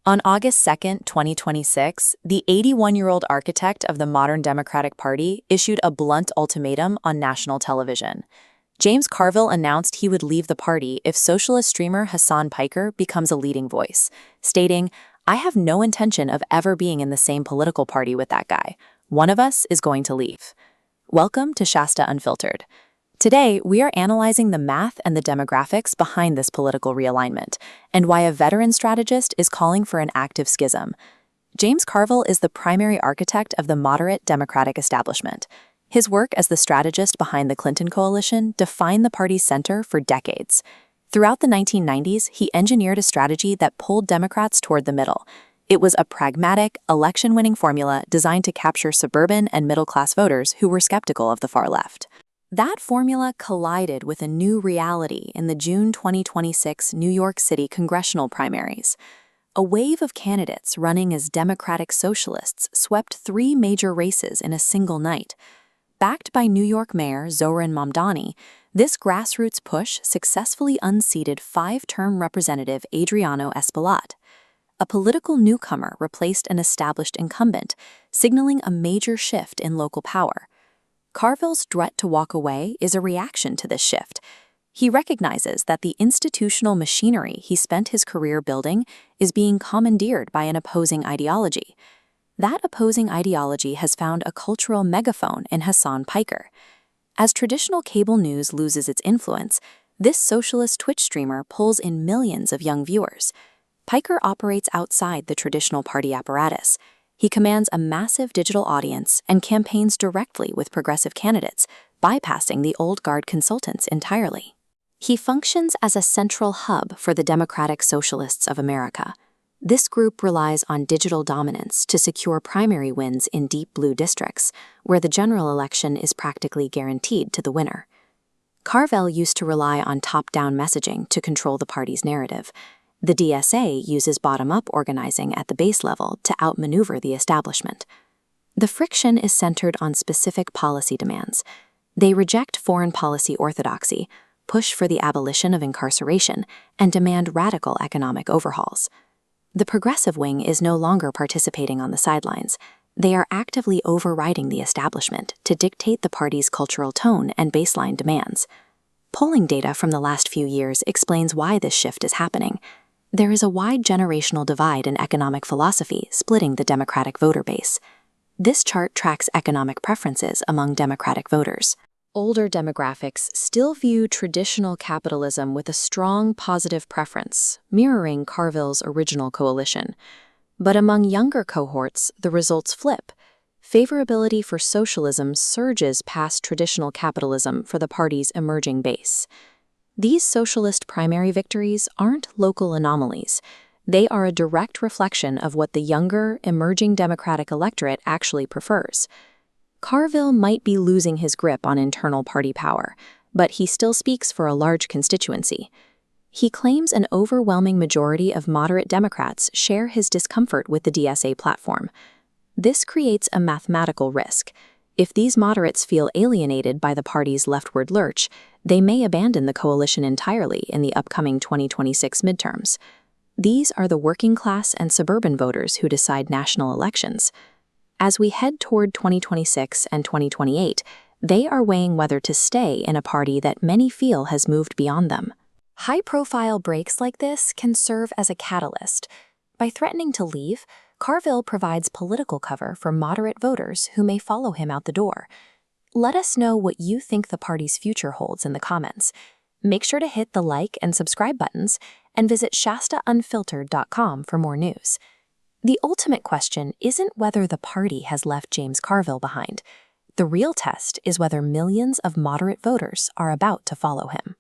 On August 2, 2026, the 81-year-old architect of the modern Democratic Party issued a blunt ultimatum on national television. James Carville announced he would leave the party if socialist streamer Hasan Pyker becomes a leading voice, stating, "I have no intention of ever being in the same political party with that guy. One of us is going to leave." Welcome to Shasta Unfiltered. Today, we are analyzing the math and the demographics behind this political realignment, and why a veteran strategist is calling for an active schism. James Carville is the primary architect of the moderate Democratic establishment. His work as the strategist behind the Clinton coalition defined the party's center for decades. Throughout the 1990s, he engineered a strategy that pulled Democrats toward the middle. It was a pragmatic, election-winning formula designed to capture suburban and middle-class voters who were skeptical of the far left. That formula collided with a new reality in the June 2026 New York City congressional primaries. A wave of candidates running as Democratic socialists swept 3 major races in a single night. Backed by New York Mayor Zohran Mamdani, this grassroots push successfully unseated 5-term Representative Adriano Espaillat. A political newcomer replaced an established incumbent, signaling a major shift in local power. Carville's threat to walk away is a reaction to this shift. He recognizes that the institutional machinery he spent his career building is being commandeered by an opposing ideology. That opposing ideology has found a cultural megaphone in Hasan Pyker. As traditional cable news loses its influence, this socialist Twitch streamer pulls in millions of young viewers. Pyker operates outside the traditional party apparatus. He commands a massive digital audience and campaigns directly with progressive candidates, bypassing the old guard consultants entirely. He functions as a central hub for the Democratic Socialists of America. This group relies on digital dominance to secure primary wins in deep blue districts, where the general election is practically guaranteed to the winner. Carville used to rely on top-down messaging to control the party's narrative. The DSA uses bottom-up organizing at the base level to outmaneuver the establishment. The friction is centered on specific policy demands. They reject foreign policy orthodoxy, push for the abolition of incarceration, and demand radical economic overhauls. The progressive wing is no longer participating on the sidelines. They are actively overriding the establishment to dictate the party's cultural tone and baseline demands. Polling data from the last few years explains why this shift is happening. There is a wide generational divide in economic philosophy splitting the Democratic voter base. This chart tracks economic preferences among Democratic voters. Older demographics still view traditional capitalism with a strong positive preference, mirroring Carville's original coalition. But among younger cohorts, the results flip. Favorability for socialism surges past traditional capitalism for the party's emerging base. These socialist primary victories aren't local anomalies. They are a direct reflection of what the younger, emerging Democratic electorate actually prefers. Carville might be losing his grip on internal party power, but he still speaks for a large constituency. He claims an overwhelming majority of moderate Democrats share his discomfort with the DSA platform. This creates a mathematical risk. If these moderates feel alienated by the party's leftward lurch, they may abandon the coalition entirely in the upcoming 2026 midterms. These are the working class and suburban voters who decide national elections. As we head toward 2026 and 2028, they are weighing whether to stay in a party that many feel has moved beyond them. High-profile breaks like this can serve as a catalyst. By threatening to leave, Carville provides political cover for moderate voters who may follow him out the door. Let us know what you think the party's future holds in the comments. Make sure to hit the like and subscribe buttons, and visit ShastaUnfiltered.com for more news. The ultimate question isn't whether the party has left James Carville behind. The real test is whether millions of moderate voters are about to follow him.